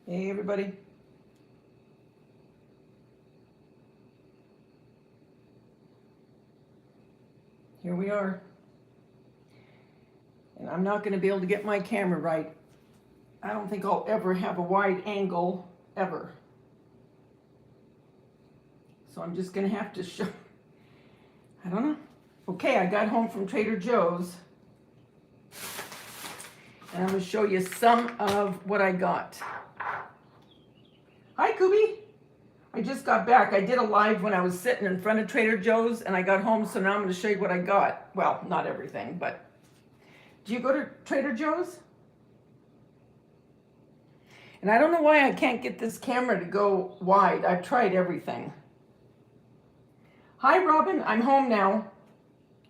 Hey everybody. Here we are. And I'm not going to be able to get my camera right. I don't think I'll ever have a wide angle, ever. So I'm just going to have to show, I don't know. Okay, I got home from Trader Joe's. And I'm going to show you some of what I got. Hi, Kubi. I just got back. I did a live when I was sitting in front of Trader Joe's, and I got home, so now I'm going to show you what I got. Well, not everything, but do you go to Trader Joe's? And I don't know why I can't get this camera to go wide. I've tried everything. Hi, Robin. I'm home now.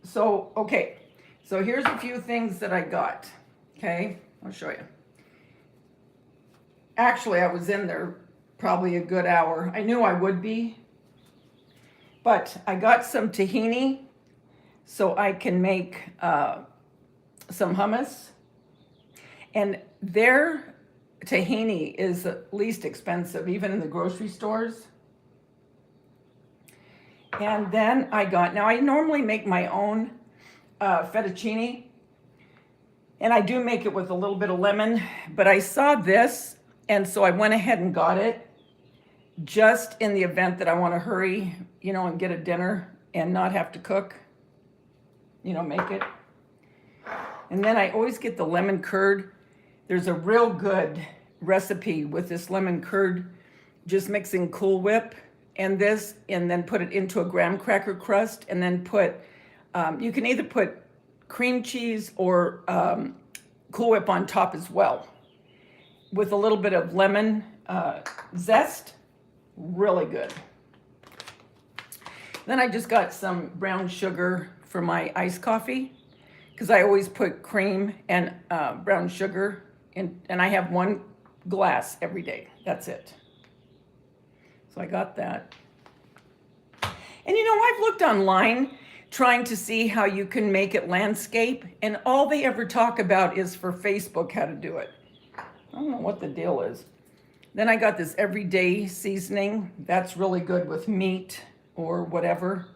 So, okay. So here's a few things that I got. Okay, I'll show you. Actually, I was in there probably a good hour. I knew I would be. But I got some tahini so I can make some hummus. And their tahini is the least expensive, even in the grocery stores. And then I got, now I normally make my own fettuccine. And I do make it with a little bit of lemon, but I saw this, and so I went ahead and got it just in the event that I want to hurry, you know, and get a dinner and not have to cook, you know, make it. And then I always get the lemon curd. There's a real good recipe with this lemon curd, just mixing Cool Whip and this, and then put it into a graham cracker crust, and then put, you can either put cream cheese or Cool Whip on top as well, with a little bit of lemon zest. Really good. Then I just got some brown sugar for my iced coffee, because I always put cream and brown sugar in, and I have one glass every day. That's it. So I got that. And you know, I've looked online trying to see how you can make it landscape, and all they ever talk about is for Facebook how to do it. I don't know what the deal is. Then I got this everyday seasoning. That's really good with meat or whatever.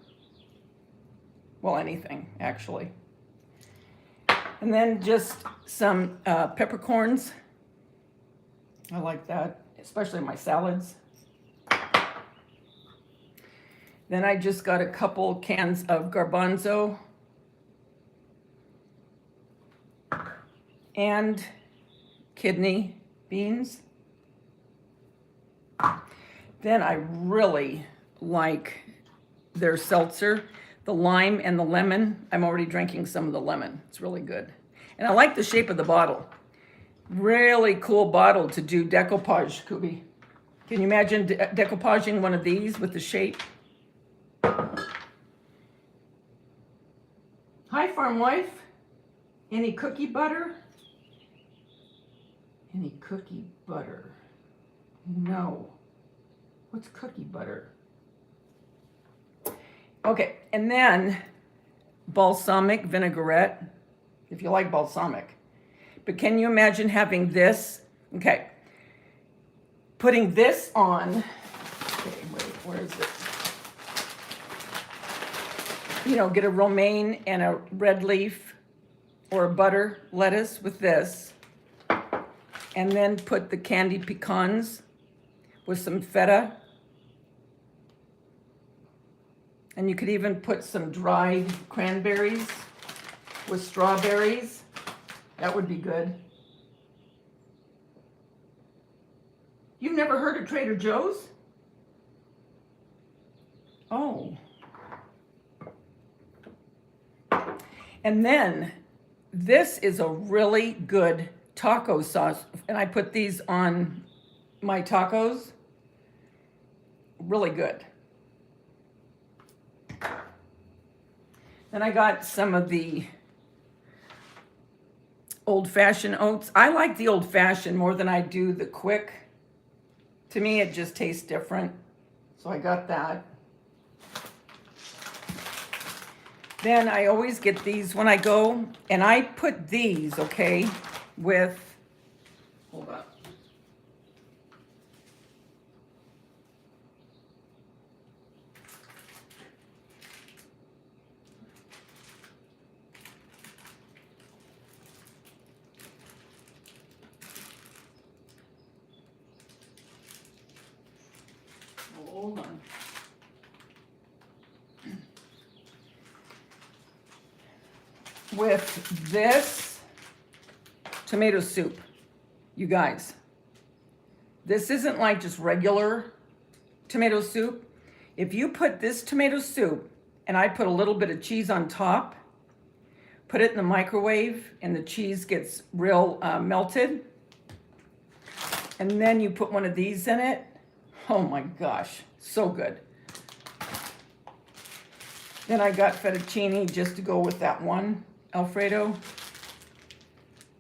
Well, anything, actually. And then just some peppercorns. I like that, especially in my salads. Then I just got a couple cans of garbanzo and kidney beans. Then I really like their seltzer, the lime and the lemon. I'm already drinking some of the lemon. It's really good. And I like the shape of the bottle. Really cool bottle to do decoupage, Kubi. Can you imagine decoupaging one of these with the shape? Hi, farm wife. Any cookie butter? Any cookie butter? No. What's cookie butter? Okay, and then balsamic vinaigrette, if you like balsamic. But can you imagine having this? Okay, putting this on. Okay, wait, where is it? You know, get a romaine and a red leaf or a butter lettuce with this. And then put the candied pecans with some feta. And you could even put some dried cranberries with strawberries. That would be good. You've never heard of Trader Joe's? Oh. And then this is a really good taco sauce. And I put these on my tacos. Really good. Then I got some of the old-fashioned oats. I like the old-fashioned more than I do the quick. To me, it just tastes different. So I got that. Then I always get these when I go, and I put these, okay, with, hold on. with this tomato soup, you guys. This isn't like just regular tomato soup. If you put this tomato soup, and I put a little bit of cheese on top, put it in the microwave, and the cheese gets real melted, and then you put one of these in it, oh my gosh, so good. Then I got fettuccine just to go with that one Alfredo.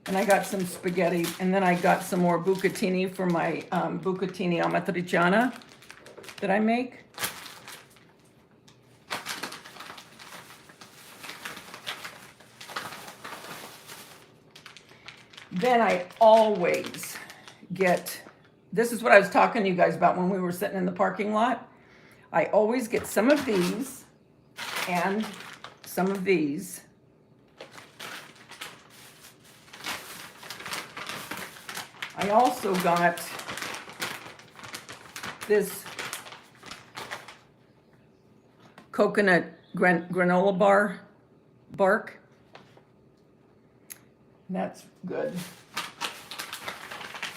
And I got some spaghetti, and then I got some more bucatini for my bucatini amatriciana that I make. Then I always get, this is what I was talking to you guys about when we were sitting in the parking lot. I always get some of these and some of these. I also got this coconut granola bar bark. That's good.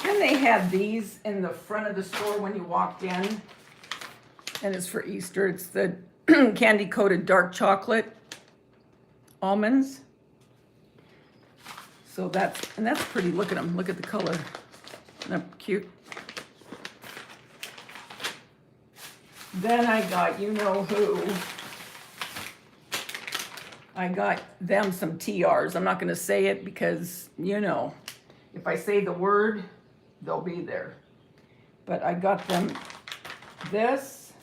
Then they had these in the front of the store when you walked in. And it's for Easter. It's the candy coated dark chocolate almonds. So that's pretty. Look at them. Look at the color. Isn't that cute? Then I got, you know who. I got them some TRs. I'm not going to say it because, you know, if I say the word, they'll be there. But I got them this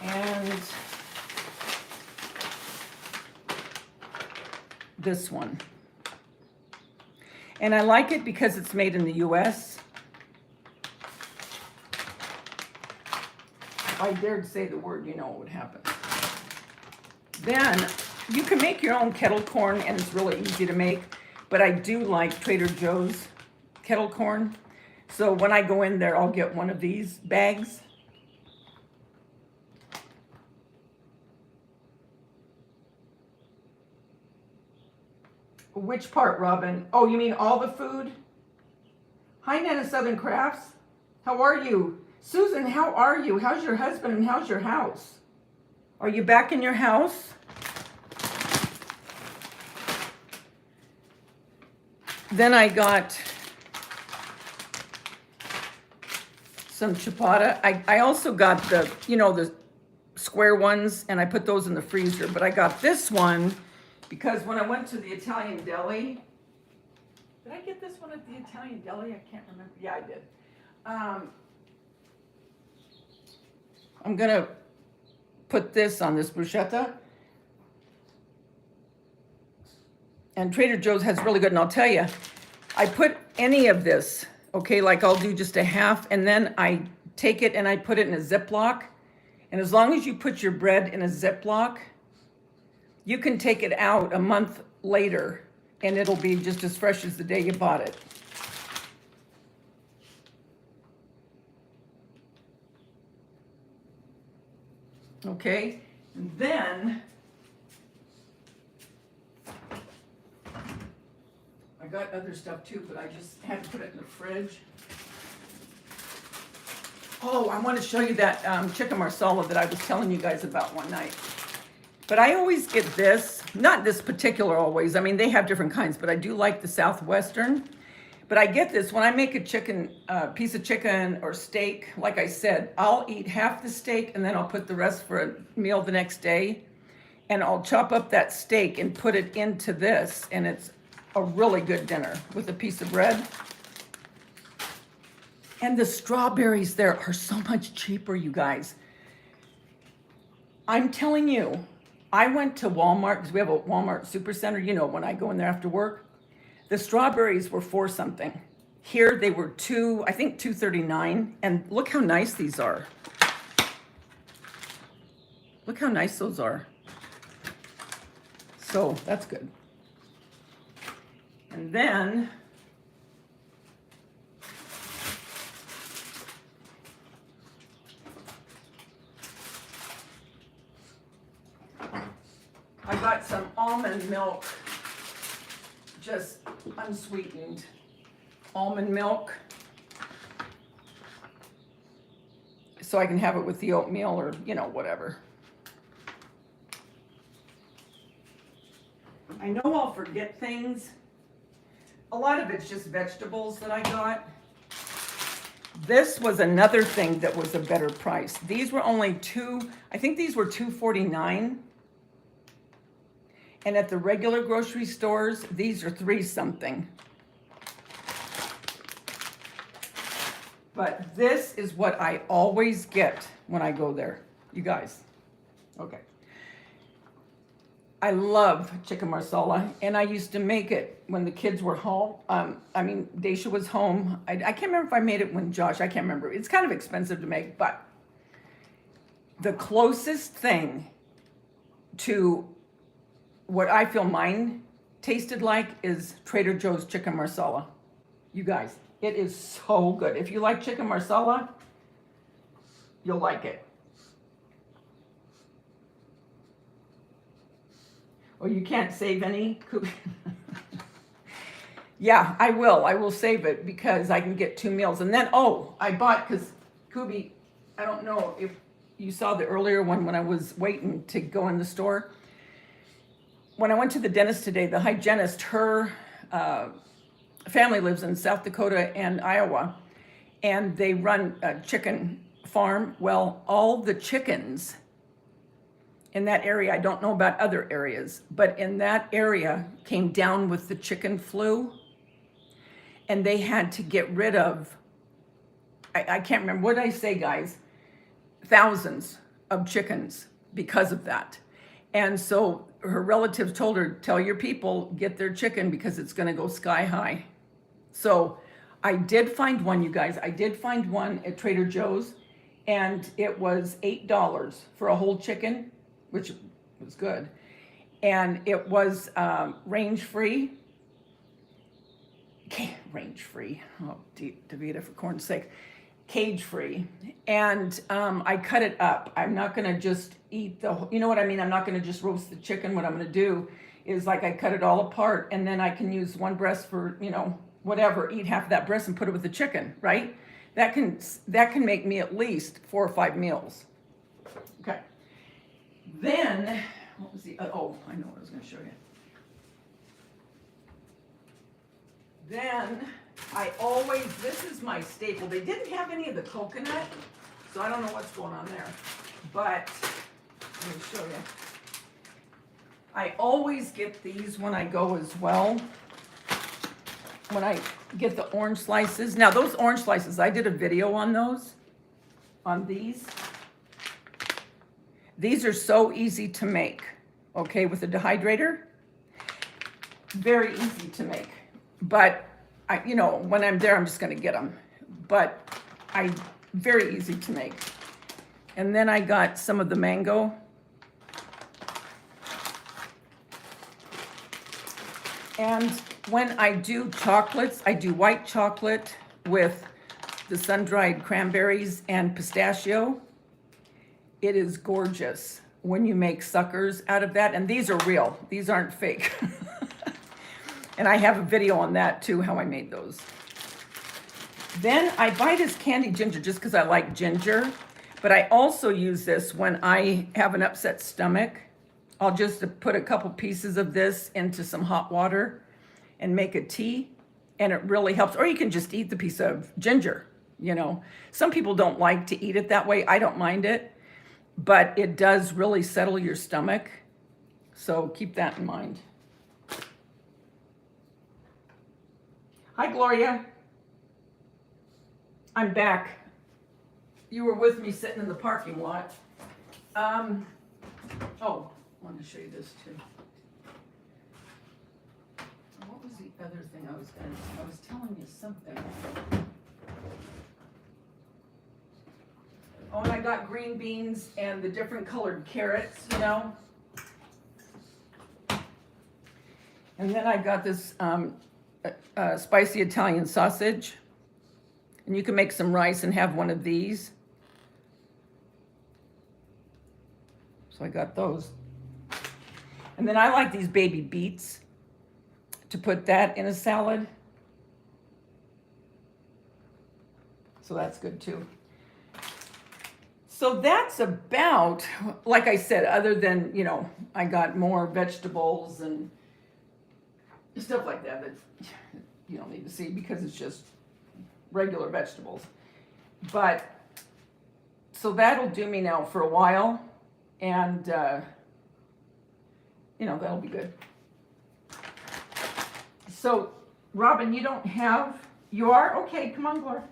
and this one. And I like it because it's made in the US. If I dared say the word, you know what would happen. Then you can make your own kettle corn, and it's really easy to make. But I do like Trader Joe's kettle corn. So when I go in there, I'll get one of these bags. Which part, Robin? Oh, you mean all the food? Hi, Nana Southern Crafts. How are you? Susan, how are you? How's your husband and how's your house? Are you back in your house? Then I got some ciabatta. I also got the, you know, the square ones, and I put those in the freezer. But I got this one because when I went to the Italian deli, did I get this one at the Italian deli? I can't remember. Yeah, I did. I'm gonna put this on this bruschetta. And Trader Joe's has really good, and I'll tell you, I put any of this, okay, like I'll do just a half, and then I take it and I put it in a Ziploc. And as long as you put your bread in a Ziploc, you can take it out a month later, and it'll be just as fresh as the day you bought it. Okay, and then I got other stuff too, but I just had to put it in the fridge. Oh, I want to show you that chicken marsala that I was telling you guys about one night. But I always get this, not this particular always. I mean, they have different kinds, but I do like the Southwestern. But I get this when I make a chicken, piece of chicken or steak. Like I said, I'll eat half the steak and then I'll put the rest for a meal the next day. And I'll chop up that steak and put it into this. And it's a really good dinner with a piece of bread. And the strawberries there are so much cheaper, you guys. I'm telling you, I went to Walmart, because we have a Walmart supercenter, you know, when I go in there after work. The strawberries were $4 something. Here they were I think $2.39. And look how nice these are. Look how nice those are. So that's good. And then I got some almond milk, just unsweetened almond milk, so I can have it with the oatmeal or, you know, whatever. I know I'll forget things. A lot of it's just vegetables that I got. This was another thing that was a better price. These were only I think these were $2.49. And at the regular grocery stores, these are $3 something. But this is what I always get when I go there, you guys. Okay. I love chicken marsala, and I used to make it when the kids were home. Daisha was home. I can't remember if I made it when Josh, I can't remember. It's kind of expensive to make, but the closest thing to what I feel mine tasted like is Trader Joe's chicken marsala. You guys, it is so good. If you like chicken marsala, you'll like it. Oh, you can't save any? Yeah, I will. I will save it because I can get 2 meals. And then, I bought, because Kubi, I don't know if you saw the earlier one when I was waiting to go in the store. When I went to the dentist today, the hygienist, her family lives in South Dakota and Iowa, and they run a chicken farm. Well, all the chickens in that area, I don't know about other areas, but in that area came down with the chicken flu, and they had to get rid of, I can't remember, what did I say, guys? Thousands of chickens because of that. And so her relatives told her, tell your people, get their chicken because it's gonna go sky high. So I did find one, you guys. I did find one at Trader Joe's, and it was $8 for a whole chicken, which was good. And it was range-free. Range-free. Oh, Daveda, for corn's sake. Cage-free. And I cut it up. I'm not going to just eat you know what I mean? I'm not going to just roast the chicken. What I'm going to do is, like, I cut it all apart, and then I can use one breast for, you know, whatever, eat half of that breast and put it with the chicken, right? That can make me at least 4 or 5 meals. Okay. Then, what was I know what I was going to show you. Then, this is my staple. They didn't have any of the coconut, so I don't know what's going on there. But, let me show you. I always get these when I go as well. When I get the orange slices. Now, those orange slices, I did a video on those, on these. These are so easy to make, okay, with a dehydrator. Very easy to make. But, when I'm there, I'm just going to get them. But very easy to make. And then I got some of the mango. And when I do chocolates, I do white chocolate with the sun-dried cranberries and pistachio. It is gorgeous when you make suckers out of that. And these are real. These aren't fake. And I have a video on that too, how I made those. Then I buy this candied ginger just because I like ginger. But I also use this when I have an upset stomach. I'll just put a couple pieces of this into some hot water and make a tea. And it really helps. Or you can just eat the piece of ginger, Some people don't like to eat it that way. I don't mind it. But it does really settle your stomach. So keep that in mind. Hi, Gloria. I'm back. You were with me sitting in the parking lot. I wanted to show you this too. What was the other thing I was telling you something. Oh, and I got green beans and the different colored carrots, And then I got this spicy Italian sausage. And you can make some rice and have one of these. So I got those. And then I like these baby beets to put that in a salad. So that's good too. So that's about, like I said, other than, you know, I got more vegetables and stuff like that that you don't need to see because it's just regular vegetables. But, so that'll do me now for a while. And, you know, that'll be good. So, Robin, you don't have, you are? Okay, come on, Gloria.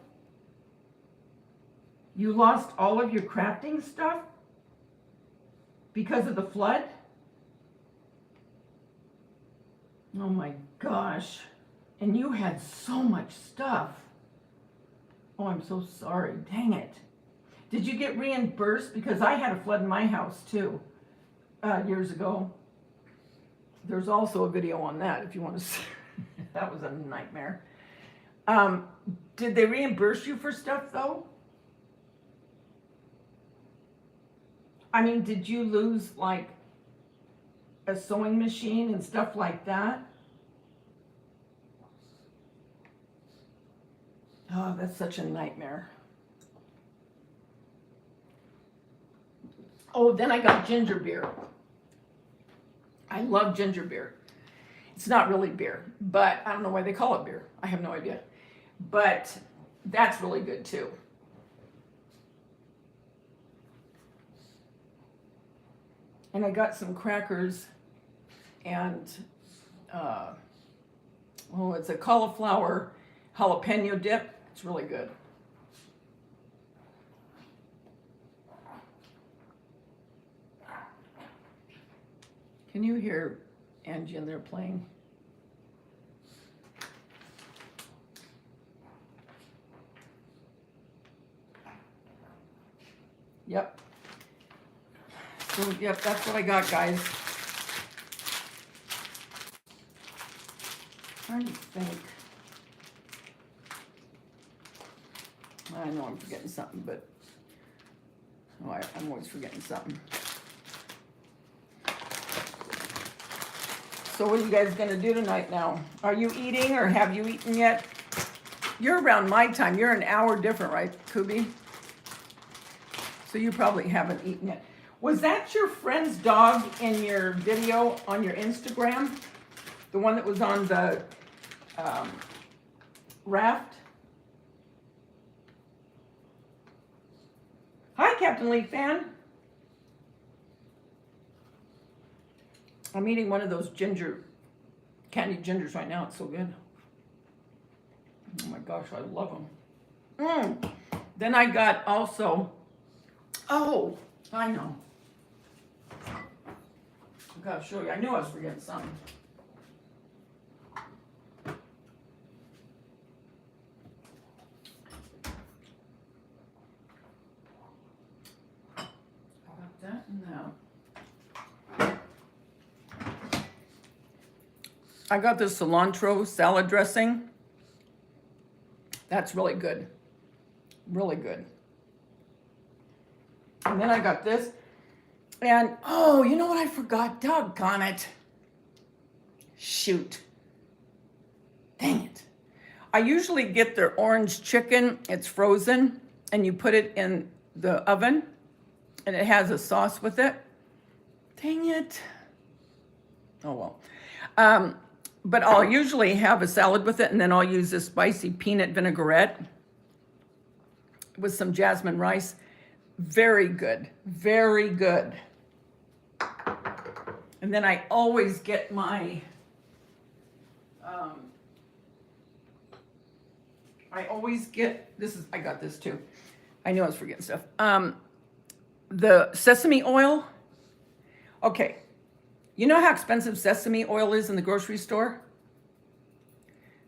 You lost all of your crafting stuff because of the flood? Oh my gosh. And you had so much stuff. Oh, I'm so sorry. Dang it. Did you get reimbursed? Because I had a flood in my house too, years ago. There's also a video on that if you want to see. That was a nightmare. Did they reimburse you for stuff though? I mean, did you lose like a sewing machine and stuff like that? Oh, that's such a nightmare. Oh, then I got ginger beer. I love ginger beer. It's not really beer, but I don't know why they call it beer. I have no idea. But that's really good too. And I got some crackers and, oh, it's a cauliflower jalapeno dip. It's really good. Can you hear Angie in there playing? Yep. So, yep, that's what I got, guys. Trying to think. I know I'm forgetting something, but oh, I'm always forgetting something. So what are you guys gonna do tonight now? Are you eating or have you eaten yet? You're around my time. You're an hour different, right, Kubi? So you probably haven't eaten yet. Was that your friend's dog in your video on your Instagram? The one that was on the raft? Hi, Captain Lee fan. I'm eating one of those candied gingers right now. It's so good. Oh my gosh, I love them. Then I got also, oh, I know. I gotta show you. I knew I was forgetting something. Got that now. I got this cilantro salad dressing. That's really good. Really good. And then I got this. And, oh, you know what I forgot? Doggone it. Shoot. Dang it. I usually get their orange chicken. It's frozen. And you put it in the oven. And it has a sauce with it. Dang it. Oh, well. But I'll usually have a salad with it. And then I'll use a spicy peanut vinaigrette with some jasmine rice. Very good. Very good. And then I always get my, I got this too. I knew I was forgetting stuff. The sesame oil. Okay. You know how expensive sesame oil is in the grocery store?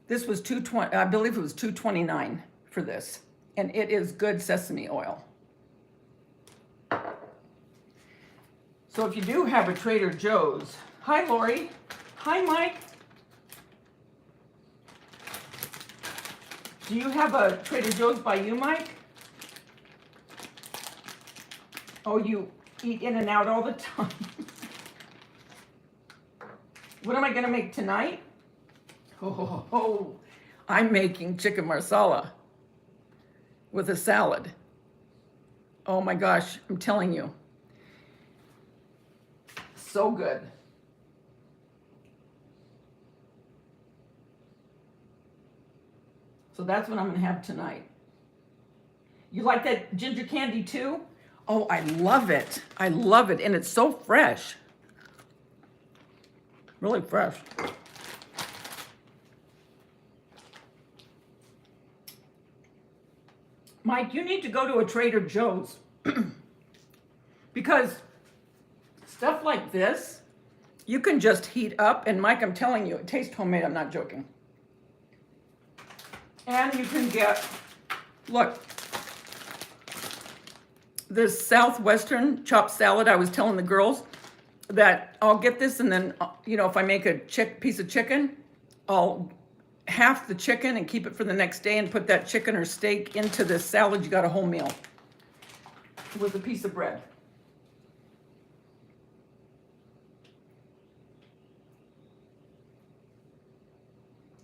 This was $2.20, I believe it was $2.29 for this. And it is good sesame oil. So if you do have a Trader Joe's, hi Lori, hi Mike. Do you have a Trader Joe's by you, Mike? Oh, you eat in and out all the time. What am I going to make tonight? Oh, I'm making chicken marsala with a salad. Oh my gosh, I'm telling you. So good. So that's what I'm going to have tonight. You like that ginger candy too? Oh, I love it. I love it. And it's so fresh. Really fresh. Mike, you need to go to a Trader Joe's because stuff like this, you can just heat up. And Mike, I'm telling you, it tastes homemade. I'm not joking. And you can get, look, this Southwestern chopped salad. I was telling the girls that I'll get this, and then, you know, if I make a piece of chicken, I'll half the chicken and keep it for the next day and put that chicken or steak into this salad. You got a whole meal with a piece of bread.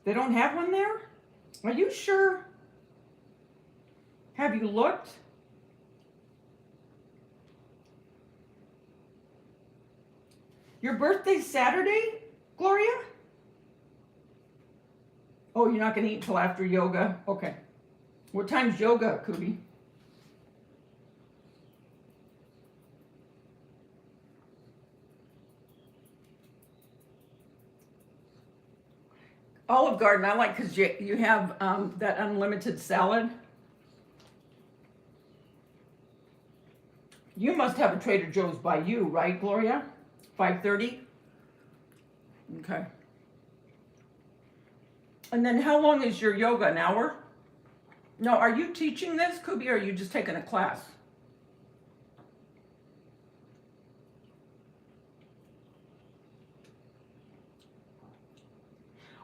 They don't have one there? Are you sure? Have you looked? Your birthday's Saturday, Gloria? Oh, you're not going to eat until after yoga? Okay. What time's yoga, Cootie? Olive Garden, I like because you have that unlimited salad. You must have a Trader Joe's by you, right, Gloria? 5:30? Okay. And then how long is your yoga? An hour? No, are you teaching this, Kubi, or are you just taking a class?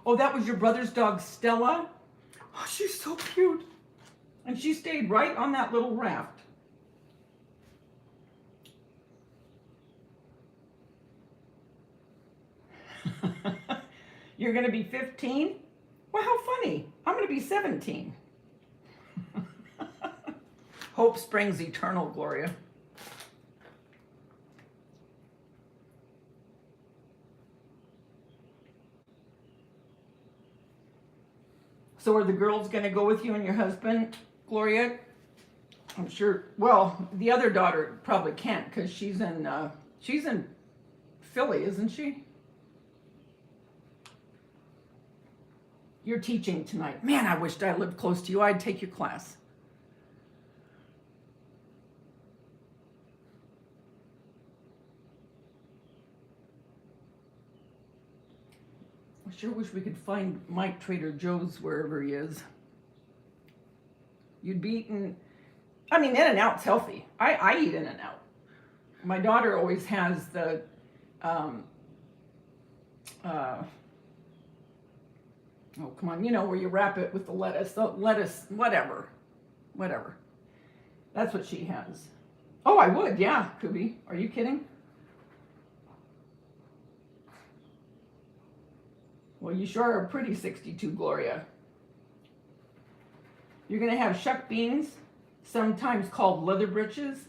Oh, that was your brother's dog, Stella? Oh, she's so cute. And she stayed right on that little raft. You're going to be 15? Well, how funny. I'm going to be 17. Hope springs eternal, Gloria. So are the girls going to go with you and your husband, Gloria? I'm sure. Well, the other daughter probably can't because she's in Philly, isn't she? You're teaching tonight. Man, I wished I lived close to you. I'd take your class. I sure wish we could find Mike Trader Joe's wherever he is. You'd be eating, I mean, In-N-Out's healthy. I eat In-N-Out. My daughter always has the, oh, come on, you know, where you wrap it with the lettuce, whatever. That's what she has. Oh, I would, yeah, Kubi. Are you kidding? Well, you sure are pretty 62, Gloria. You're going to have shuck beans, sometimes called leather britches.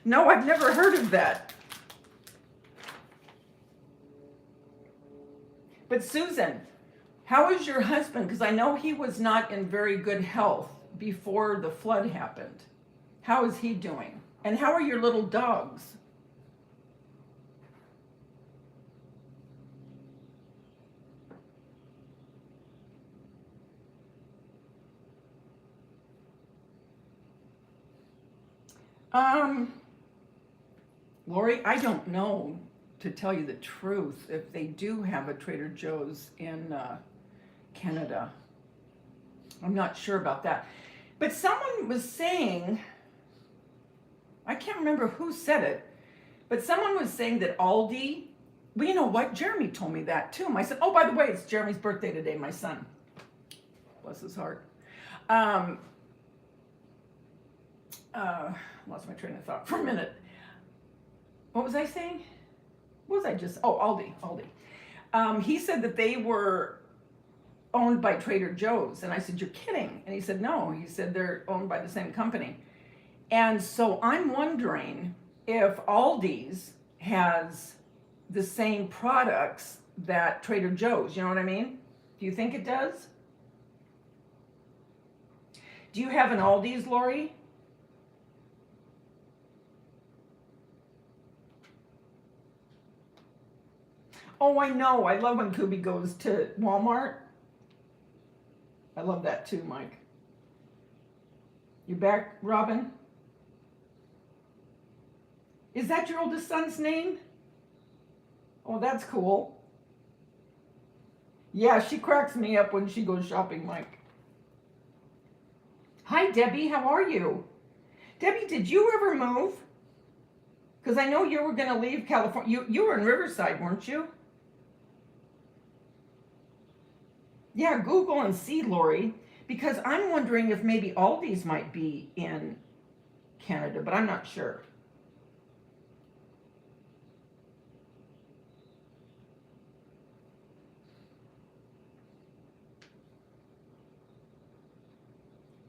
No, I've never heard of that. But Susan, how is your husband? Because I know he was not in very good health before the flood happened. How is he doing? And how are your little dogs? Lori, I don't know, to tell you the truth, if they do have a Trader Joe's in Canada. I'm not sure about that. But someone was saying, I can't remember who said it, but someone was saying that Aldi, well, you know what? Jeremy told me that too. I said, oh, by the way, it's Jeremy's birthday today, my son. Bless his heart. Lost my train of thought for a minute. What was I saying? what was I just, oh, Aldi. He said that they were owned by Trader Joe's. And I said, you're kidding. And he said, no. He said they're owned by the same company. And so I'm wondering if Aldi's has the same products that Trader Joe's, you know what I mean? Do you think it does? Do you have an Aldi's, Lori? Oh, I know. I love when Kubi goes to Walmart. I love that too, Mike. You back, Robin? Is that your oldest son's name? Oh, that's cool. Yeah, she cracks me up when she goes shopping, Mike. Hi, Debbie. How are you? Debbie, did you ever move? Because I know you were going to leave California. You were in Riverside, weren't you? Yeah, Google and see, Lori. Because I'm wondering if maybe Aldi's might be in Canada, but I'm not sure.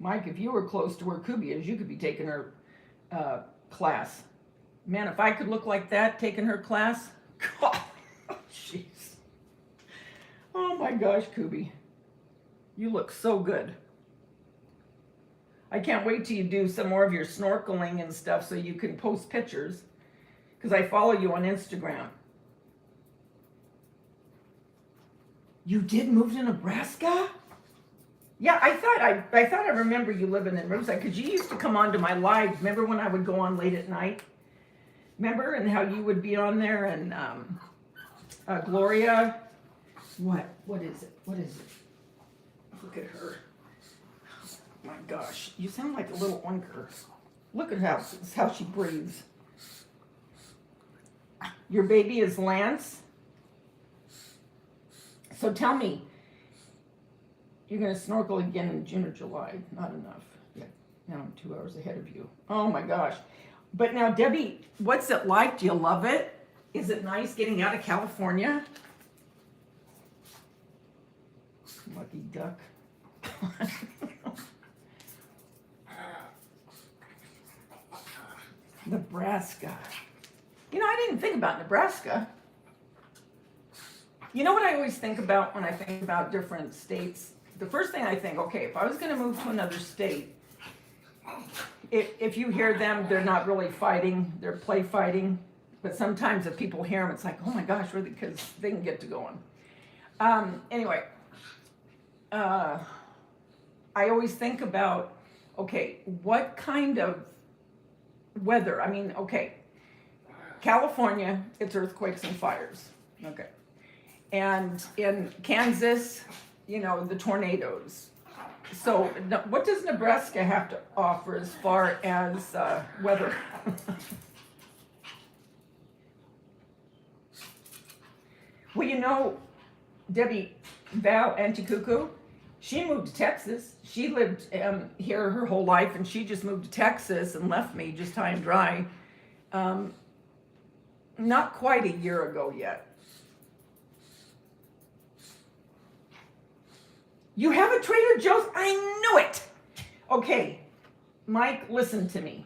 Mike, if you were close to where Kubi is, you could be taking her class. Man, if I could look like that, taking her class, God, jeez. Oh my gosh, Kubi. You look so good. I can't wait till you do some more of your snorkeling and stuff so you can post pictures, because I follow you on Instagram. You did move to Nebraska? Yeah, I thought I remember you living in Riverside, because you used to come on to my live. Remember when I would go on late at night? Remember, and how you would be on there, and Gloria. What is it? What is it? Look at her. Oh my gosh, you sound like a little oinker. Look at how she breathes. Your baby is Lance. So tell me, you're going to snorkel again in June or July. Not enough. Yeah, now I'm 2 hours ahead of you. Oh my gosh. But now, Debbie, what's it like? Do you love it? Is it nice getting out of California? Lucky duck. Nebraska. You know, I didn't think about Nebraska. You know what I always think about when I think about different states? The first thing I think, okay, if I was going to move to another state, if you hear them, they're not really fighting, they're play fighting. But sometimes if people hear them, it's like, oh my gosh, really? Because they can get to going. Anyway, I always think about, okay, what kind of weather? I mean, okay, California, it's earthquakes and fires. Okay. And in Kansas, you know, the tornadoes. So what does Nebraska have to offer as far as weather? Well, you know, Debbie, Val Antikuku, she moved to Texas. She lived here her whole life, and she just moved to Texas and left me just high and dry. Not quite a year ago yet. You have a Trader Joe's? I knew it. Okay, Mike, listen to me.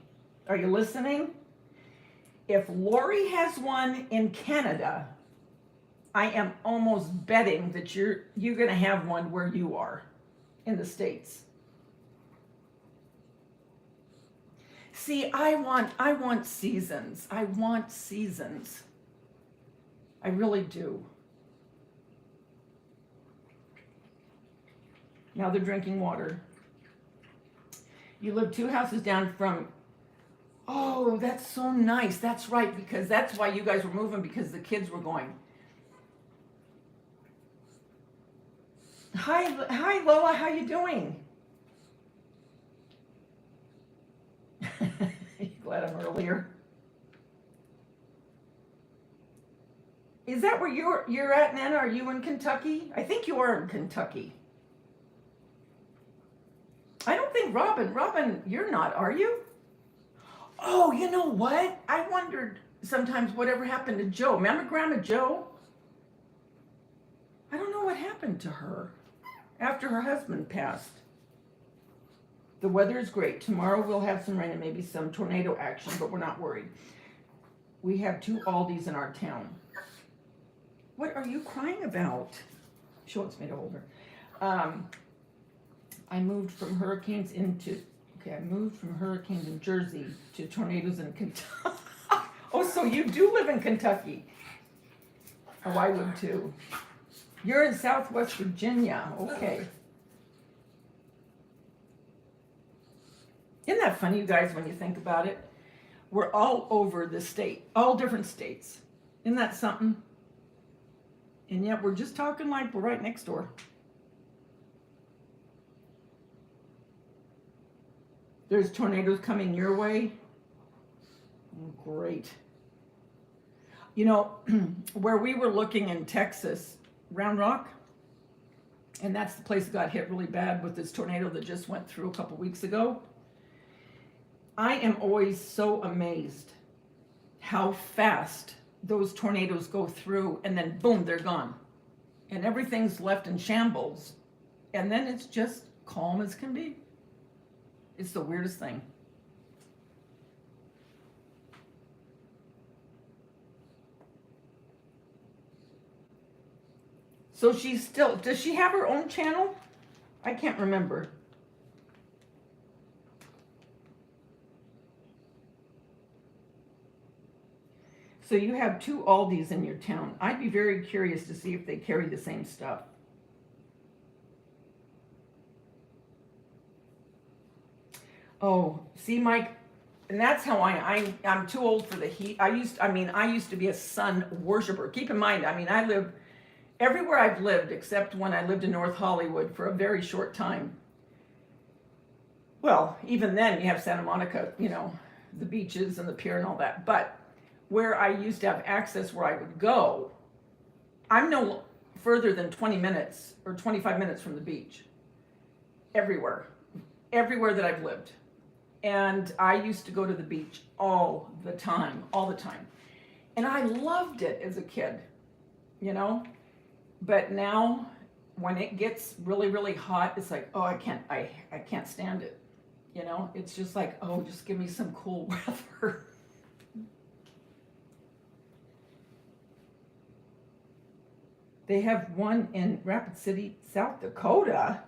Are you listening? If Lori has one in Canada, I am almost betting that you're going to have one where you are in the States. See, I want seasons. I want seasons. I really do. Now they're drinking water. You live 2 houses down from, oh, that's so nice. That's right, because that's why you guys were moving, because the kids were going. Hi Lola, how you doing? Glad I'm earlier. Is that where you're at, Nana? Are you in Kentucky? I think you are in Kentucky. I don't think Robin, you're not, are you? Oh, you know what? I wondered, sometimes whatever happened to Joe. Remember Grandma Joe? I don't know what happened to her after her husband passed. The weather is great. Tomorrow we'll have some rain and maybe some tornado action, but we're not worried. We have 2 Aldis in our town. What are you crying about? She wants me to hold her. I moved from hurricanes in Jersey to tornadoes in Kentucky. Oh, so you do live in Kentucky. Oh, I would too. You're in Southwest Virginia. Okay. Isn't that funny, you guys, when you think about it? We're all over the state, all different states. Isn't that something? And yet we're just talking like we're right next door. There's tornadoes coming your way. Oh, great. You know, where we were looking in Texas, Round Rock, and that's the place that got hit really bad with this tornado that just went through a couple weeks ago. I am always so amazed how fast those tornadoes go through, and then boom, they're gone. And everything's left in shambles. And then it's just calm as can be. It's the weirdest thing. So she's still, does she have her own channel? I can't remember. So you have 2 Aldis in your town. I'd be very curious to see if they carry the same stuff. Oh, see, Mike, and that's how I'm too old for the heat. I used to be a sun worshiper. Keep in mind, I live everywhere I've lived except when I lived in North Hollywood for a very short time. Well, even then you have Santa Monica, you know, the beaches and the pier and all that. But where I used to have access where I would go, I'm no further than 20 minutes or 25 minutes from the beach. Everywhere that I've lived. And I used to go to the beach all the time. And I loved it as a kid, you know? But now when it gets really, really hot, it's like, oh, I can't stand it. You know, it's just like, oh, just give me some cool weather. They have one in Rapid City, South Dakota.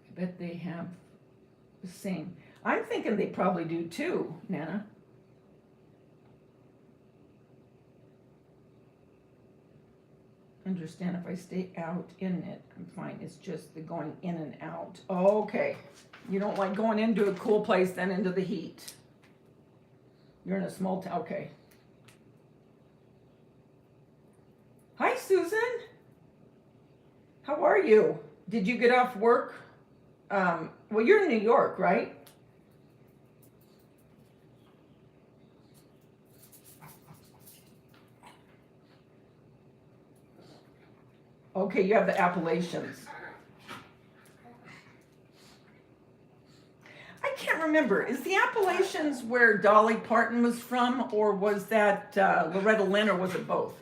I bet they have the same. I'm thinking they probably do too, Nana. Understand if I stay out in it, I'm fine. It's just the going in and out. Oh, okay. You don't like going into a cool place, then into the heat. You're in a small town. Okay. Hi, Susan. How are you? Did you get off work? Well, you're in New York, right? Okay, you have the Appalachians. I can't remember. Is the Appalachians where Dolly Parton was from, or was that Loretta Lynn, or was it both?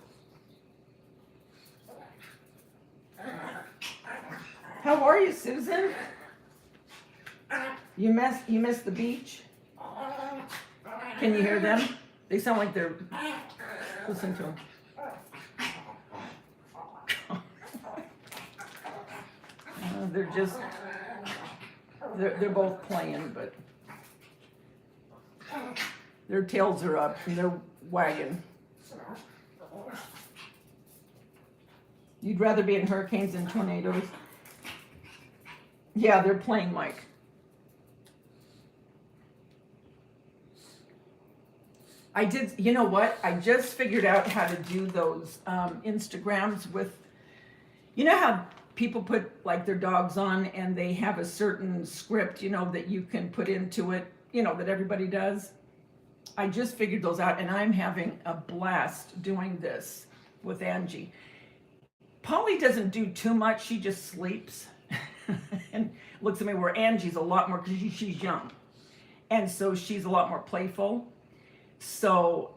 How are you, Susan? You missed the beach? Can you hear them? They sound like they're... Listen to them. They're both playing, but their tails are up and they're wagging. You'd rather be in hurricanes than tornadoes? Yeah, they're playing, Mike. I did, you know what? I just figured out how to do those Instagrams with, you know how people put like their dogs on and they have a certain script, you know, that you can put into it, you know, that everybody does. I just figured those out and I'm having a blast doing this with Angie. Polly doesn't do too much. She just sleeps and looks at me, where Angie's a lot more because she's young. And so she's a lot more playful. So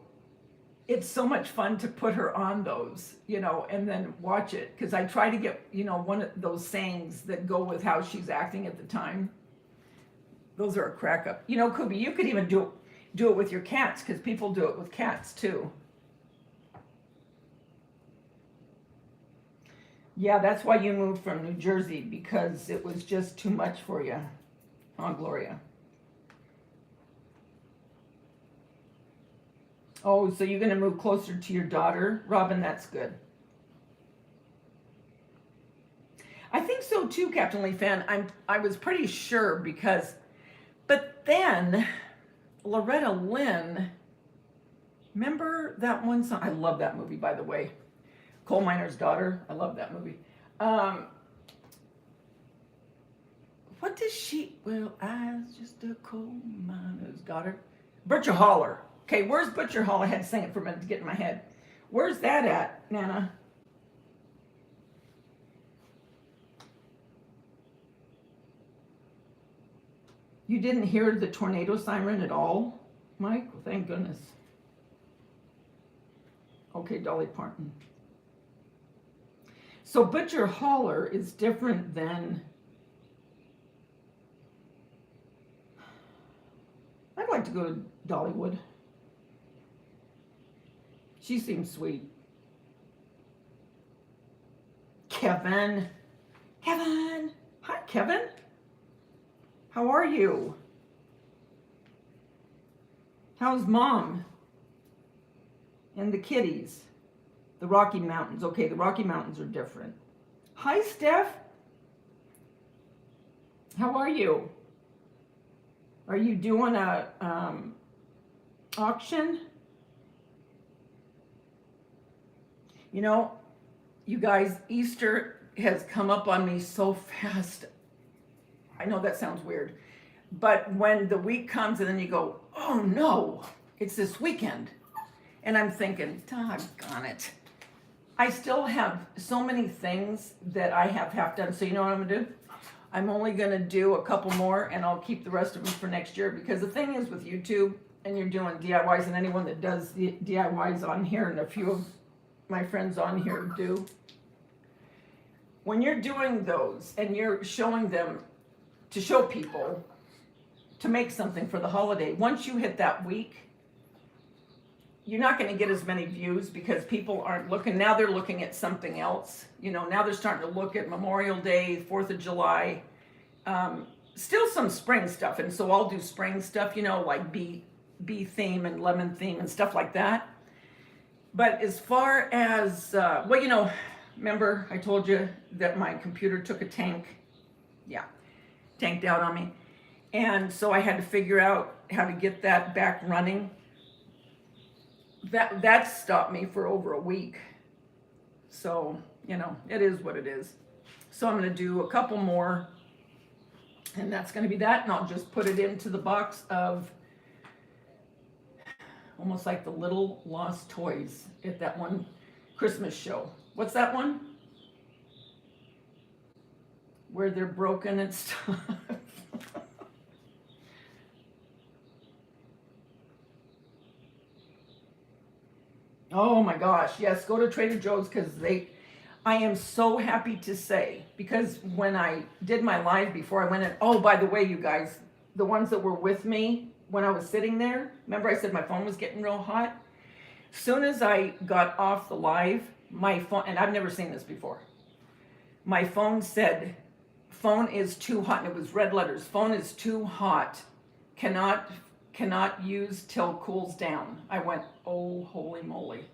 it's so much fun to put her on those, and then watch it. Because I try to get, one of those sayings that go with how she's acting at the time. Those are a crack up. Kubi, you could even do it with your cats, because people do it with cats too. Yeah, that's why you moved from New Jersey, because it was just too much for you. Oh, Gloria. Oh, so you're going to move closer to your daughter? Robin, that's good. I think so too, Captain Lee Fan. I was pretty sure but then Loretta Lynn, remember that one song? I love that movie, by the way. Coal Miner's Daughter. I love that movie. What does she? Well, I was just a coal miner's daughter. Butcher Holler. Okay, where's Butcher Holler? I had to sing it for a minute to get in my head. Where's that at, Nana? You didn't hear the tornado siren at all, Mike? Well, thank goodness. Okay, Dolly Parton. So Butcher Holler is different than... I'd like to go to Dollywood. She seems sweet. Kevin. Kevin. Hi, Kevin. How are you? How's Mom? And the kitties? The Rocky Mountains. Okay, the Rocky Mountains are different. Hi, Steph. How are you? Are you doing a auction? You guys, Easter has come up on me so fast. I know that sounds weird, but when the week comes and then you go, oh no, it's this weekend. And I'm thinking, doggone it. I still have so many things that I have half done. So you know what I'm gonna do? I'm only gonna do a couple more and I'll keep the rest of them for next year, because the thing is with YouTube and you're doing DIYs, and anyone that does the DIYs on here, and a few of my friends on here do, when you're doing those and you're showing them to show people to make something for the holiday, once you hit that week, you're not going to get as many views because people aren't looking. Now they're looking at something else. Now they're starting to look at Memorial Day, 4th of July, still some spring stuff. And so I'll do spring stuff, like bee theme and lemon theme and stuff like that. But as far as, remember I told you that my computer took a tank? Yeah, tanked out on me. And so I had to figure out how to get that back running. That stopped me for over a week. So, it is what it is. So I'm going to do a couple more, and that's going to be that. And I'll just put it into the box of almost like the little lost toys at that one Christmas show. What's that one? Where they're broken and stuff. Oh my gosh, yes, go to Trader Joe's, because I am so happy to say, because when I did my live before I went in, oh, by the way, you guys, the ones that were with me when I was sitting there, remember I said my phone was getting real hot? Soon as I got off the live, my phone, and I've never seen this before, my phone said, phone is too hot, and it was red letters, phone is too hot, cannot use till cools down. I went, oh, holy moly.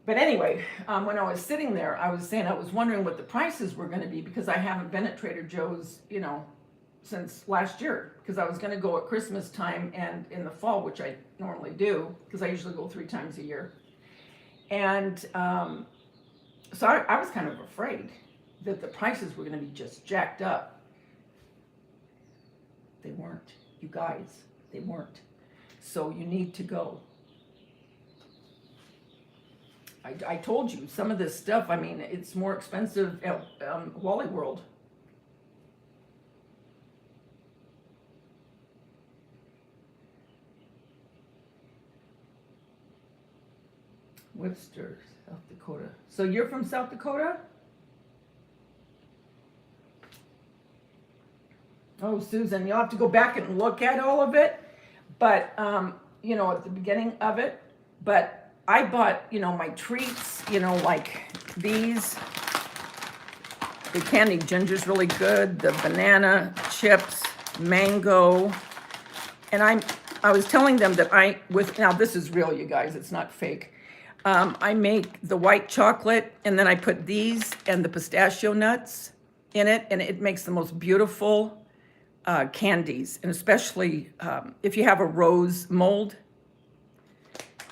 But anyway, when I was sitting there, I was saying I was wondering what the prices were going to be, because I haven't been at Trader Joe's, since last year, because I was going to go at Christmas time and in the fall, which I normally do, because I usually go 3 times a year. And so I was kind of afraid that the prices were going to be just jacked up. They weren't, you guys, they weren't. So you need to go. I told you, some of this stuff, it's more expensive at Wally World. Webster, South Dakota. So you're from South Dakota? Oh, Susan, you'll have to go back and look at all of it. But, you know, at the beginning of it. But I bought, you know, my treats, you know, like these. The candied ginger's really good. The banana chips, mango. And I was telling them that now this is real, you guys, it's not fake. I make the white chocolate, and then I put these and the pistachio nuts in it, and it makes the most beautiful candies, and especially if you have a rose mold.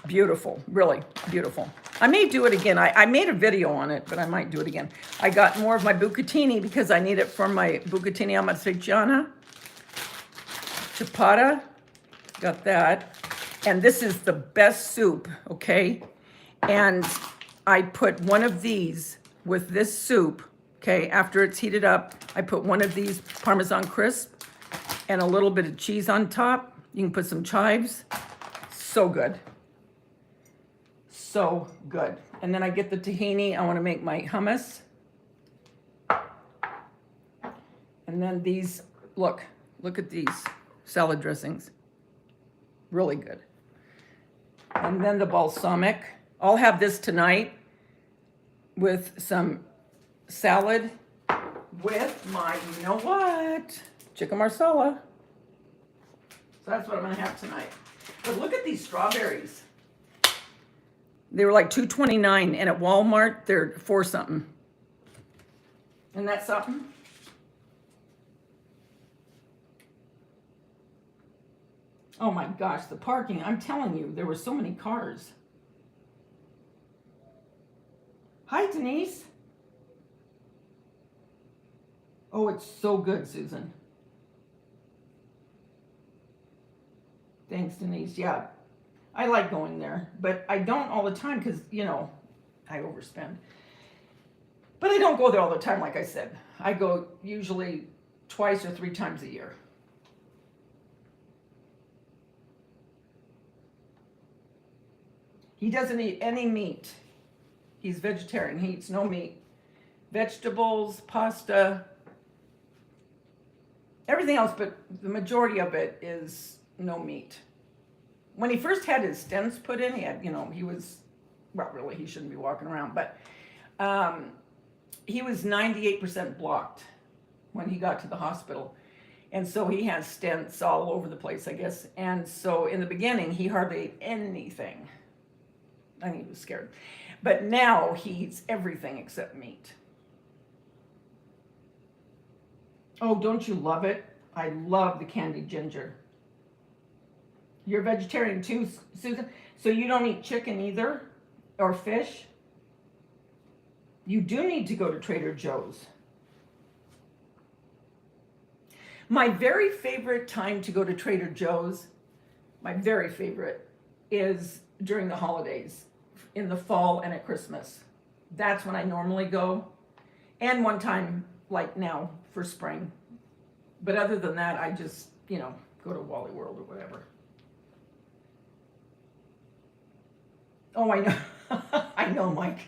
Beautiful, really beautiful. I may do it again. I made a video on it, but I might do it again. I got more of my bucatini because I need it for my bucatini amatriciana. Ciabatta, got that. And this is the best soup, okay? And I put one of these with this soup, okay? After it's heated up, I put one of these Parmesan crisp and a little bit of cheese on top. You can put some chives. So good. So good. And then I get the tahini. I want to make my hummus. And then these, look at these salad dressings. Really good. And then the balsamic. I'll have this tonight with some salad with my, you know what? Chicken Marsala. So that's what I'm going to have tonight. But look at these strawberries. They were like $2.29, and at Walmart, they're $4 something. Isn't that something? Oh my gosh, the parking. I'm telling you, there were so many cars. Hi, Denise. Oh, it's so good, Susan. Thanks, Denise. Yeah, I like going there, but I don't all the time because, you know, I overspend. But I don't go there all the time, like I said. I go usually 2 or 3 times a year. He doesn't eat any meat. He's vegetarian. He eats no meat. Vegetables, pasta, everything else, but the majority of it is no meat. When he first had his stents put in, he had, you know, he was, well, really, he shouldn't be walking around, but he was 98% blocked when he got to the hospital. And so he has stents all over the place, I guess. And so in the beginning, he hardly ate anything. I think he was scared. But now he eats everything except meat. Oh, don't you love it? I love the candied ginger. You're vegetarian too, Susan? So you don't eat chicken either? Or fish? You do need to go to Trader Joe's. My very favorite time to go to Trader Joe's, my very favorite, is during the holidays, in the fall and at Christmas. That's when I normally go. And one time, like now, for spring. But other than that, I just, you know, go to Wally World or whatever. Oh, I know. I know, Mike.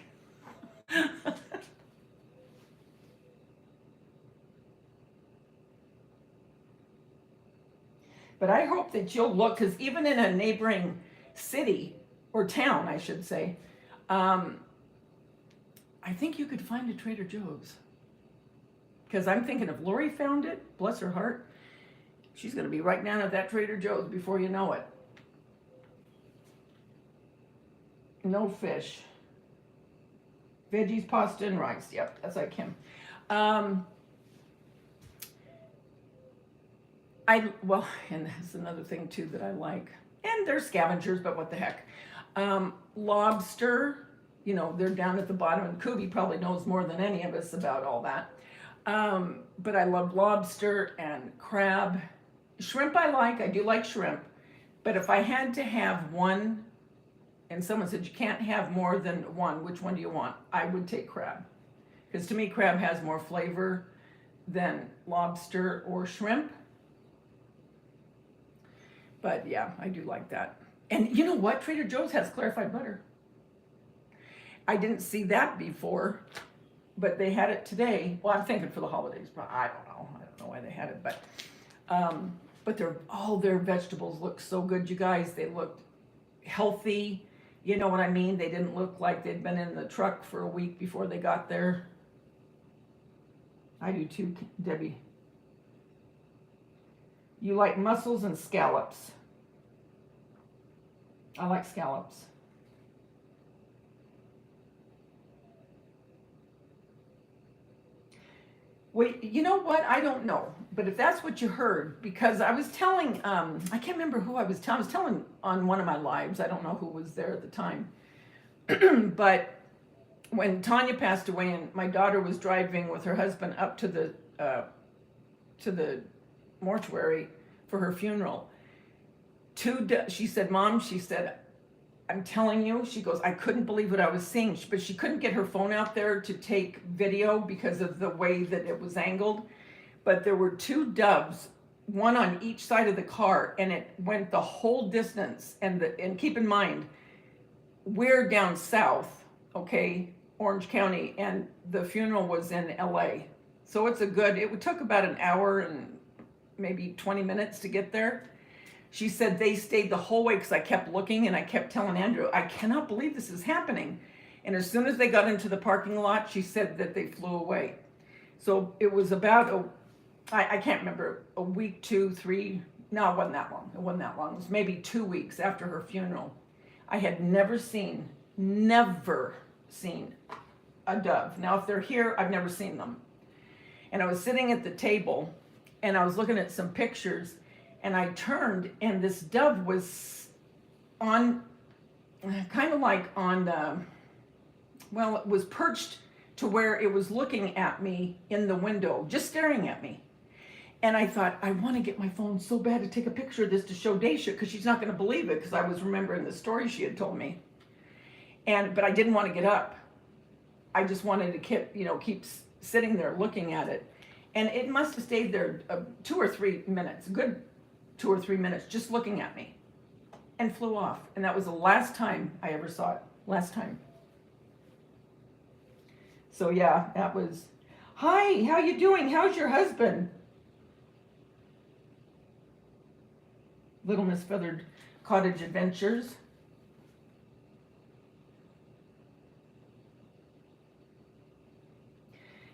But I hope that you'll look, because even in a neighboring city, or town, I should say, I think you could find a Trader Joe's. Because I'm thinking if Lori found it, bless her heart, she's going to be right down at that Trader Joe's before you know it. No fish. Veggies, pasta, and rice. Yep, that's like him. Well, and that's another thing too that I like. And they're scavengers, but what the heck. Lobster, you know, they're down at the bottom, and Kubi probably knows more than any of us about all that. But I love lobster and crab. Shrimp I do like shrimp. But if I had to have one, and someone said you can't have more than one, which one do you want? I would take crab. Because to me, crab has more flavor than lobster or shrimp. But yeah, I do like that. And you know what? Trader Joe's has clarified butter. I didn't see that before, but they had it today. Well, I'm thinking for the holidays, but I don't know. I don't know why they had it, but all their vegetables look so good, you guys. They looked healthy. You know what I mean? They didn't look like they'd been in the truck for a week before they got there. I do too, Debbie. You like mussels and scallops. I like scallops. Wait, you know what? I don't know. But if that's what you heard, because I was telling, I can't remember who I was telling. I was telling on one of my lives. I don't know who was there at the time. But when Tanya passed away and my daughter was driving with her husband up to the mortuary for her funeral, she said, Mom, she said, I'm telling you, she goes, I couldn't believe what I was seeing, but she couldn't get her phone out there to take video because of the way that it was angled. But there were 2 doves, one on each side of the car, and it went the whole distance. And keep in mind, we're down south, okay, Orange County, and the funeral was in LA. So it took about an hour and maybe 20 minutes to get there. She said they stayed the whole way because I kept looking and I kept telling Andrew, I cannot believe this is happening. And as soon as they got into the parking lot, she said that they flew away. So it was about, I can't remember, a week, 2, 3, no, it wasn't that long. It wasn't that long. It was maybe 2 weeks after her funeral. I had never seen a dove. Now, if they're here, I've never seen them. And I was sitting at the table and I was looking at some pictures. And I turned, and this dove was on, kind of like on it was perched to where it was looking at me in the window, just staring at me. And I thought, I want to get my phone so bad to take a picture of this to show Daisha, because she's not going to believe it, because I was remembering the story she had told me. But I didn't want to get up. I just wanted to keep sitting there looking at it. And it must have stayed there 2 or 3 minutes, good 2 or 3 minutes, just looking at me, and flew off. And that was the last time I ever saw it. Last time. So yeah, that was. Hi, how you doing? How's your husband? Little Miss Feathered Cottage Adventures.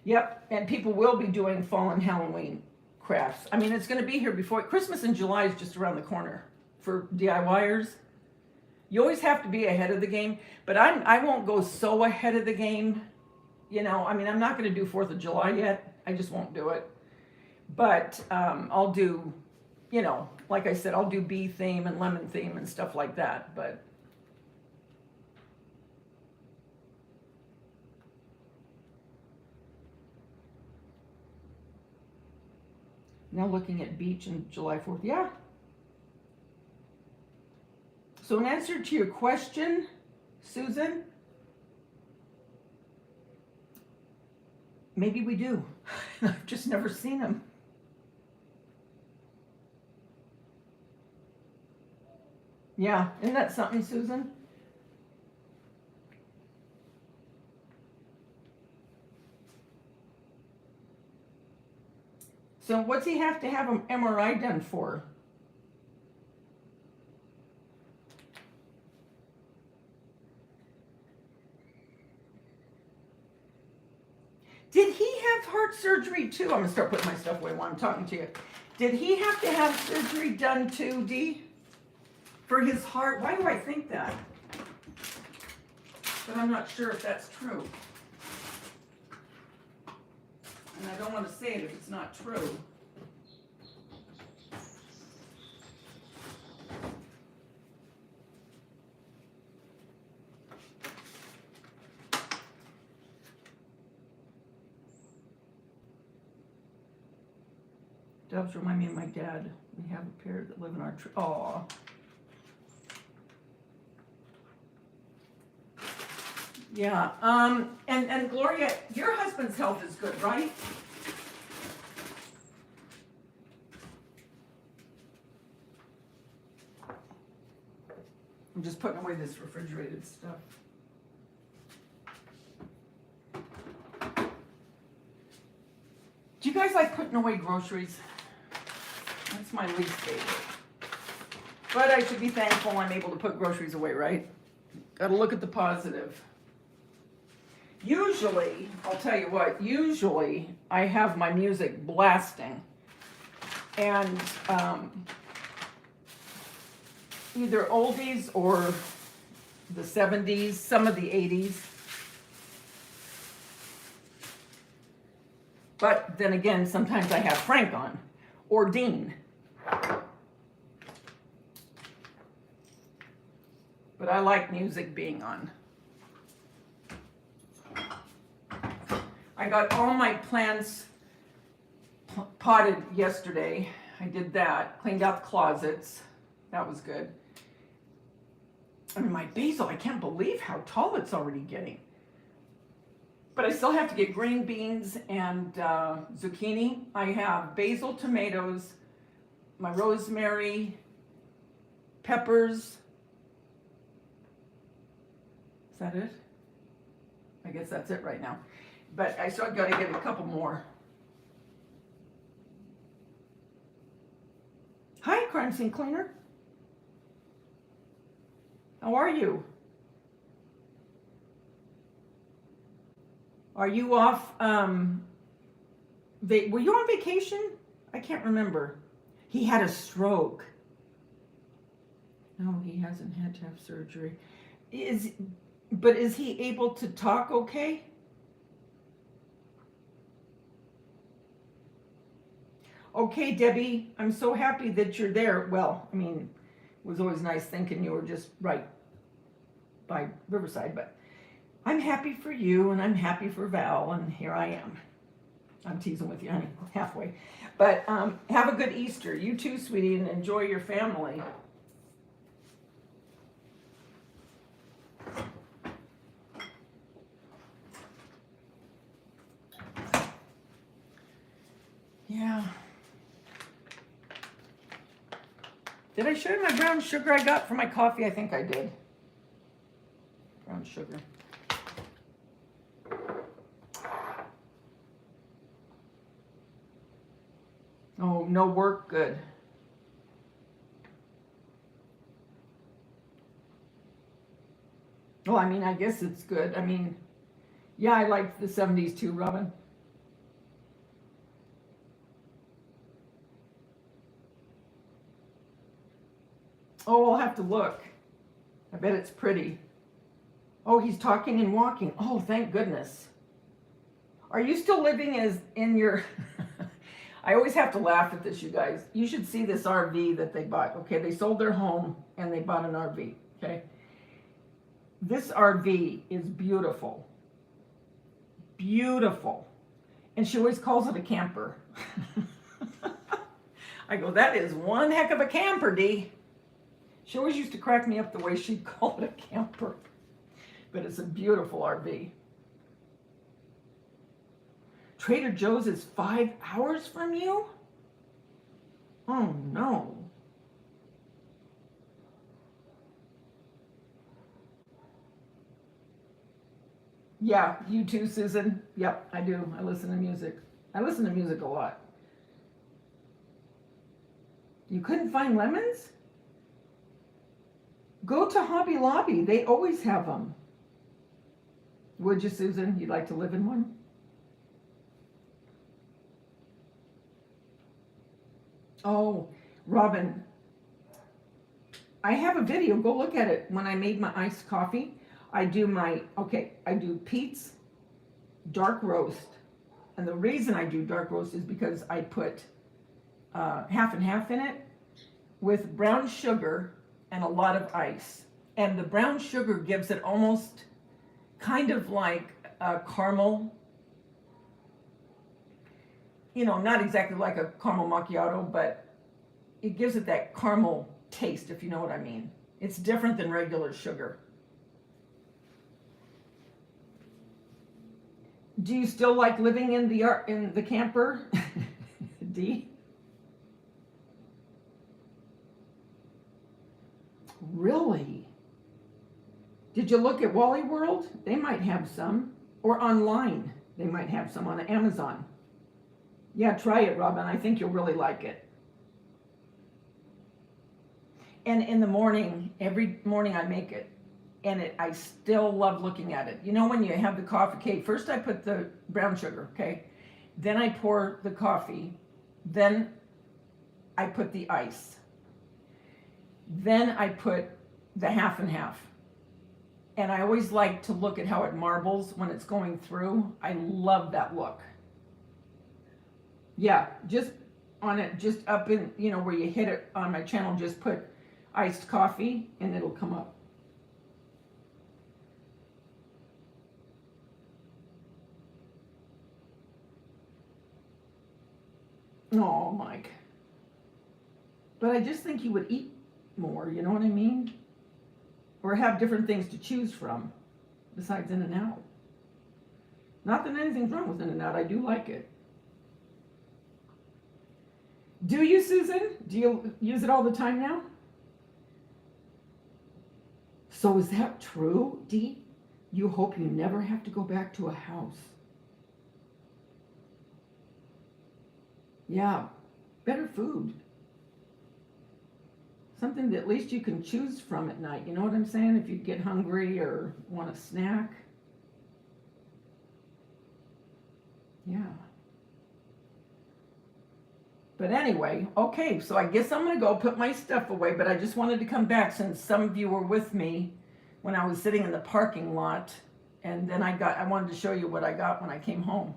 Yep, and people will be doing fall and Halloween crafts. I mean, it's going to be here before Christmas in July is just around the corner for DIYers. You always have to be ahead of the game, but I won't go so ahead of the game. I mean, I'm not going to do 4th of July yet. I just won't do it. But I'll do, like I said, I'll do bee theme and lemon theme and stuff like that. But now looking at beach and July 4th. Yeah. So in answer to your question, Susan, maybe we do. I've just never seen them. Yeah, isn't that something, Susan? So what's he have to have an MRI done for? Did he have heart surgery too? I'm gonna start putting my stuff away while I'm talking to you. Did he have to have surgery done too, Dee? For his heart? Why do I think that? But I'm not sure if that's true. And I don't want to say it if it's not true. Doves remind me of my dad. We have a pair that live in our tree. Aw. Yeah, and Gloria, your husband's health is good, right? I'm just putting away this refrigerated stuff. Do you guys like putting away groceries? That's my least favorite. But I should be thankful I'm able to put groceries away, right? Gotta look at the positive. Usually, I'll tell you what, usually I have my music blasting. And either oldies or the 70s, some of the 80s. But then again, sometimes I have Frank on or Dean. But I like music being on. I got all my plants potted yesterday. I did that, cleaned out the closets. That was good. I mean, my basil, I can't believe how tall it's already getting. But I still have to get green beans and zucchini. I have basil, tomatoes, my rosemary, peppers. Is that it? I guess that's it right now. But I still got to get a couple more. Hi, crime scene cleaner. How are you? Are you off? Were you on vacation? I can't remember. He had a stroke. No, he hasn't had to have surgery. But is he able to talk okay? Okay, Debbie, I'm so happy that you're there. Well, I mean, it was always nice thinking you were just right by Riverside, but I'm happy for you and I'm happy for Val, and here I am. I'm teasing with you, honey, halfway. But have a good Easter. You too, sweetie, and enjoy your family. Yeah. Did I show you my brown sugar I got for my coffee? I think I did. Brown sugar. Oh, no work? Good. Well, I mean, I guess it's good. I mean, yeah, I liked the 70s too, Robin. Oh, I'll have to look. I bet it's pretty. Oh, he's talking and walking. Oh, thank goodness. Are you still living as in your... I always have to laugh at this, you guys. You should see this RV that they bought. Okay, they sold their home and they bought an RV. Okay. This RV is beautiful. Beautiful. And she always calls it a camper. I go, that is one heck of a camper, Dee. She always used to crack me up the way she'd call it a camper. But it's a beautiful RV. Trader Joe's is 5 hours from you? Oh, no. Yeah, you too, Susan. Yep, I do. I listen to music. I listen to music a lot. You couldn't find lemons? Go to Hobby Lobby. They always have them. Would you, Susan? You'd like to live in one? Oh, Robin, I have a video. Go look at it. When I made my iced coffee, I do Pete's dark roast. And the reason I do dark roast is because I put half and half in it with brown sugar and a lot of ice. And the brown sugar gives it almost kind of like a caramel, you know, not exactly like a caramel macchiato, but it gives it that caramel taste, if you know what I mean. It's different than regular sugar. Do you still like living in the camper, Dee? Really? Did you look at Wally World? They might have some. Or online. They might have some on Amazon. Yeah, try it, Robin. I think you'll really like it. And in the morning, every morning I make it. And I still love looking at it. You know, when you have the coffee, okay, first I put the brown sugar, okay? Then I pour the coffee. Then I put the ice. Then I put the half and half. And I always like to look at how it marbles when it's going through. I love that look. Yeah, just on it, just up in, you know, where you hit it on my channel, just put iced coffee and it'll come up. Oh, Mike. But I just think you would eat more, you know what I mean? Or have different things to choose from besides In-N-Out. Not that anything's wrong with In-N-Out, I do like it. Do you, Susan? Do you use it all the time now? So is that true, Dee? You hope you never have to go back to a house. Yeah, better food. Something that at least you can choose from at night. You know what I'm saying? If you get hungry or want a snack. Yeah. But anyway, okay, so I guess I'm going to go put my stuff away, but I just wanted to come back since some of you were with me when I was sitting in the parking lot, and then I wanted to show you what I got when I came home.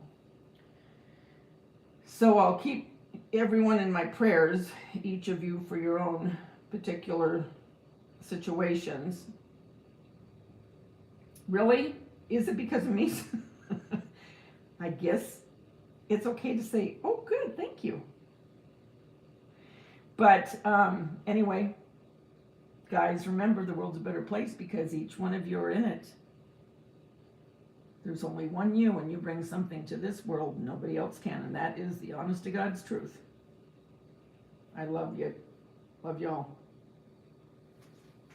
So I'll keep everyone in my prayers, each of you for your own particular situations. Really? Is it because of me? I guess it's okay to say, oh, good, thank you. But anyway, guys, remember the world's a better place because each one of you are in it. There's only one you, and you bring something to this world nobody else can, and that is the honest to God's truth. I love you. Love y'all.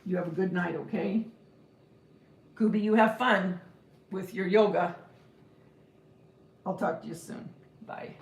You have a good night, okay? Kubi, you have fun with your yoga. I'll talk to you soon. Bye.